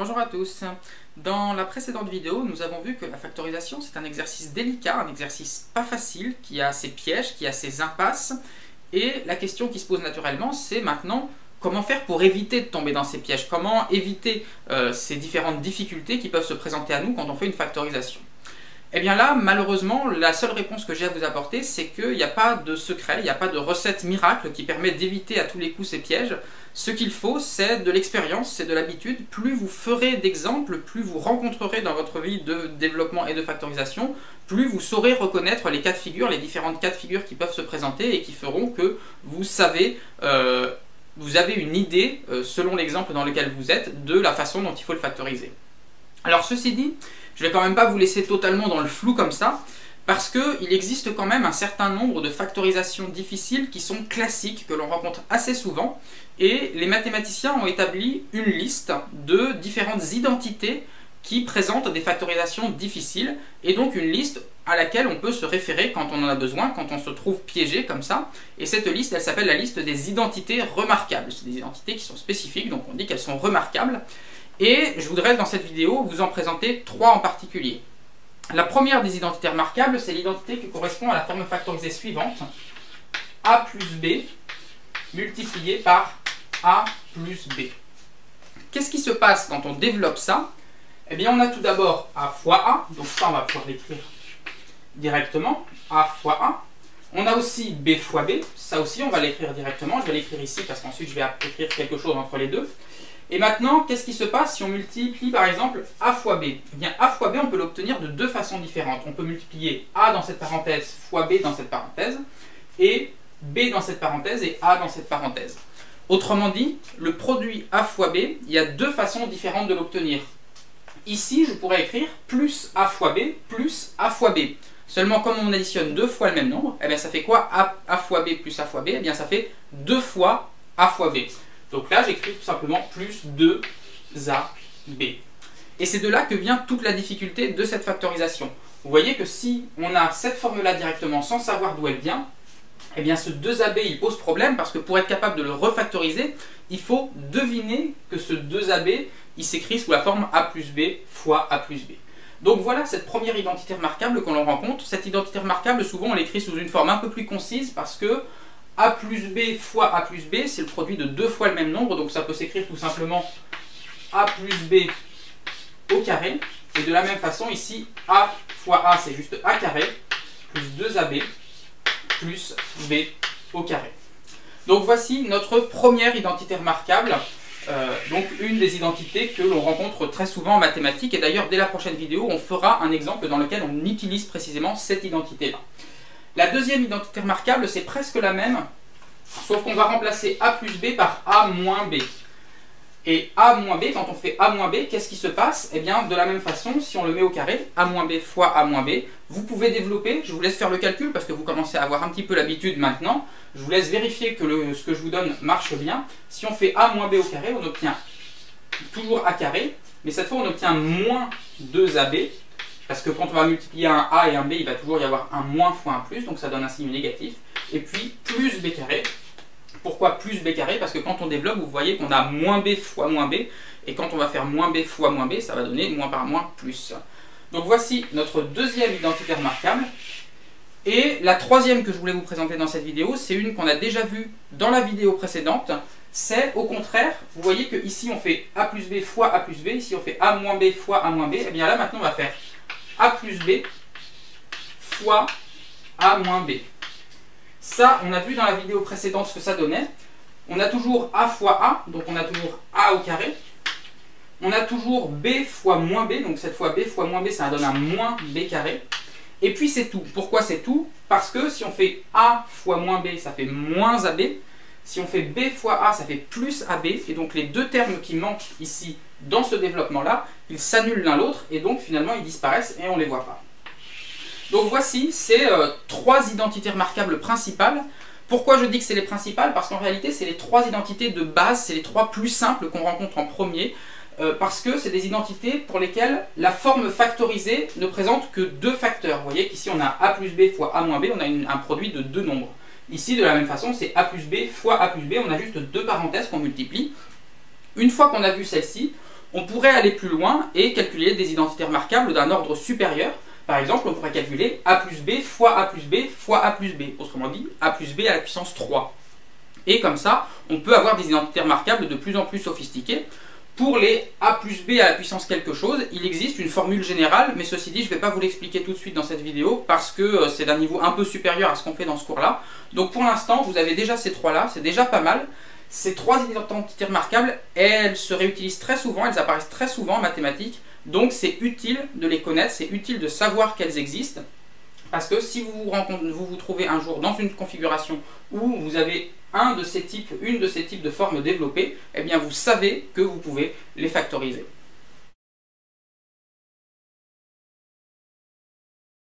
Bonjour à tous. Dans la précédente vidéo, nous avons vu que la factorisation, c'est un exercice délicat, un exercice pas facile, qui a ses pièges, qui a ses impasses. Et la question qui se pose naturellement, c'est maintenant comment faire pour éviter de tomber dans ces pièges, comment éviter ces différentes difficultés qui peuvent se présenter à nous quand on fait une factorisation. Et bien là, malheureusement, la seule réponse que j'ai à vous apporter, c'est qu'il n'y a pas de secret, il n'y a pas de recette miracle qui permet d'éviter à tous les coups ces pièges. Ce qu'il faut, c'est de l'expérience, c'est de l'habitude. Plus vous ferez d'exemples, plus vous rencontrerez dans votre vie de développement et de factorisation, plus vous saurez reconnaître les cas de figure, les différentes cas de figure qui peuvent se présenter et qui feront que vous savez, vous avez une idée, selon l'exemple dans lequel vous êtes, de la façon dont il faut le factoriser. Alors ceci dit, je ne vais quand même pas vous laisser totalement dans le flou comme ça, parce qu'il existe quand même un certain nombre de factorisations difficiles qui sont classiques, que l'on rencontre assez souvent, et les mathématiciens ont établi une liste de différentes identités qui présentent des factorisations difficiles, et donc une liste à laquelle on peut se référer quand on en a besoin, quand on se trouve piégé comme ça, et cette liste, elle s'appelle la liste des identités remarquables. C'est des identités qui sont spécifiques, donc on dit qu'elles sont remarquables. Et je voudrais dans cette vidéo vous en présenter trois en particulier. La première des identités remarquables, c'est l'identité qui correspond à la forme factorisée suivante, a plus b multiplié par a plus b. Qu'est-ce qui se passe quand on développe ça? Eh bien on a tout d'abord a fois a, donc ça on va pouvoir l'écrire directement, a fois a. On a aussi b fois b, ça aussi on va l'écrire directement, je vais l'écrire ici parce qu'ensuite je vais écrire quelque chose entre les deux. Et maintenant, qu'est-ce qui se passe si on multiplie par exemple a fois b? Eh bien a fois b, on peut l'obtenir de deux façons différentes. On peut multiplier a dans cette parenthèse fois b dans cette parenthèse, et b dans cette parenthèse et a dans cette parenthèse. Autrement dit, le produit a fois b, il y a deux façons différentes de l'obtenir. Ici, je pourrais écrire plus a fois b plus a fois b. Seulement, comme on additionne deux fois le même nombre, eh bien, ça fait quoi a fois b plus a fois b? Eh bien, ça fait 2 fois a fois b. Donc là, j'écris tout simplement plus 2ab. Et c'est de là que vient toute la difficulté de cette factorisation. Vous voyez que si on a cette forme-là directement sans savoir d'où elle vient, eh bien ce 2ab il pose problème parce que pour être capable de le refactoriser, il faut deviner que ce 2ab il s'écrit sous la forme a plus b fois a plus b. Donc voilà cette première identité remarquable que l'on rencontre. Cette identité remarquable, souvent on l'écrit sous une forme un peu plus concise parce que a plus b fois a plus b, c'est le produit de deux fois le même nombre, donc ça peut s'écrire tout simplement a plus b au carré. Et de la même façon, ici, a fois a, c'est juste a carré, plus 2ab, plus b au carré. Donc voici notre première identité remarquable, donc une des identités que l'on rencontre très souvent en mathématiques. Et d'ailleurs, dès la prochaine vidéo, on fera un exemple dans lequel on utilise précisément cette identité-là. La deuxième identité remarquable, c'est presque la même, sauf qu'on va remplacer a plus b par a moins b. Et a moins b, quand on fait a moins b, qu'est-ce qui se passe? Eh bien, de la même façon, si on le met au carré, a moins b fois a moins b, vous pouvez développer, je vous laisse faire le calcul parce que vous commencez à avoir un petit peu l'habitude maintenant, je vous laisse vérifier que ce que je vous donne marche bien. Si on fait a moins b au carré, on obtient toujours a carré, mais cette fois on obtient moins 2ab, parce que quand on va multiplier un a et un b, il va toujours y avoir un moins fois un plus, donc ça donne un signe négatif. Et puis plus b carré. Pourquoi plus b carré? Parce que quand on développe, vous voyez qu'on a moins b fois moins b. Et quand on va faire moins b fois moins b, ça va donner moins par moins plus. Donc voici notre deuxième identité remarquable. Et la troisième que je voulais vous présenter dans cette vidéo, c'est une qu'on a déjà vue dans la vidéo précédente. C'est au contraire, vous voyez que ici on fait a plus b fois a plus b. Ici on fait a moins b fois a moins b. Et bien là maintenant on va faire a plus b fois a moins b. Ça, on a vu dans la vidéo précédente ce que ça donnait. On a toujours a fois a, donc on a toujours a au carré. On a toujours b fois moins b, donc cette fois b fois moins b, ça donne un moins b carré. Et puis c'est tout. Pourquoi c'est tout? Parce que si on fait a fois moins b, ça fait moins ab. Si on fait b fois a, ça fait plus ab. Et donc les deux termes qui manquent ici dans ce développement-là, ils s'annulent l'un l'autre et donc finalement ils disparaissent et on ne les voit pas. Donc voici ces trois identités remarquables principales. Pourquoi je dis que c'est les principales? Parce qu'en réalité c'est les trois identités de base, c'est les trois plus simples qu'on rencontre en premier, parce que c'est des identités pour lesquelles la forme factorisée ne présente que deux facteurs. Vous voyez qu'ici on a a plus b fois a moins b, on a un produit de deux nombres. Ici de la même façon c'est a plus b fois a plus b, on a juste deux parenthèses qu'on multiplie. Une fois qu'on a vu celle-ci, On pourrait aller plus loin et calculer des identités remarquables d'un ordre supérieur. Par exemple, on pourrait calculer a plus b fois a plus b fois a plus b, autrement dit a plus b à la puissance 3. Et comme ça, on peut avoir des identités remarquables de plus en plus sophistiquées. Pour les a plus b à la puissance quelque chose, il existe une formule générale, mais ceci dit, je ne vais pas vous l'expliquer tout de suite dans cette vidéo, parce que c'est d'un niveau un peu supérieur à ce qu'on fait dans ce cours-là. Donc pour l'instant, vous avez déjà ces trois-là, c'est déjà pas mal. Ces trois identités remarquables, elles se réutilisent très souvent, elles apparaissent très souvent en mathématiques, donc c'est utile de les connaître, c'est utile de savoir qu'elles existent, parce que si vous vous trouvez un jour dans une configuration où vous avez une de ces types de formes développées, eh bien vous savez que vous pouvez les factoriser.